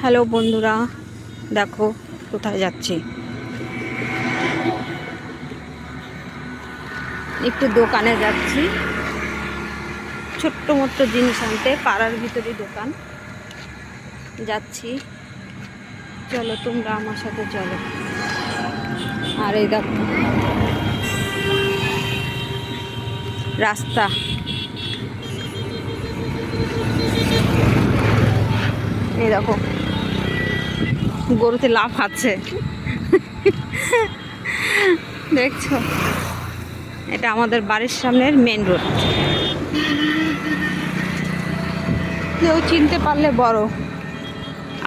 Hello বন্ধুরা, দেখো কোথায় যাচ্ছি। একটু দোকানে যাচ্ছি, ছোট্ট মোট্ট জিনিস আনতে। পাড়ার ভিতরে দোকান যাচ্ছি, চলো তোমরা আমার সাথে চলো। আর এই দেখো রাস্তা, এই দেখো গরুতে লাফাচ্ছে দেখছো, এটা আমাদের বাড়ির সামনের মেন রোড। কেউ চিনতে পারলে বড়,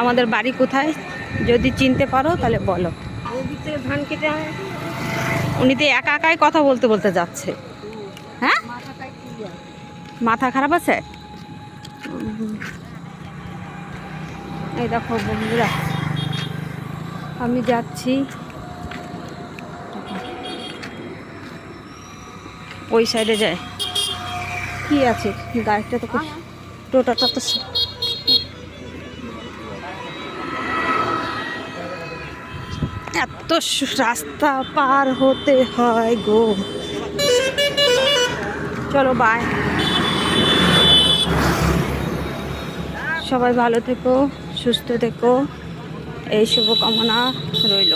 আমাদের বাড়ি কোথায় যদি চিনতে পারো তাহলে বলো। ধান কেটে উনি তো একা একাই কথা বলতে বলতে যাচ্ছে। হ্যাঁ, মাথা খারাপ আছে। এই দেখো বন্ধুরা, আমি যাচ্ছি ওই সাইডে। যায় কি আছে গাড়িটা তো, টোটাটা তো এত রাস্তা পার হতে হয় গো। চলো বাই, সবাই ভালো থেকো, সুস্থ থেকো, এই শুভকামনা রইল।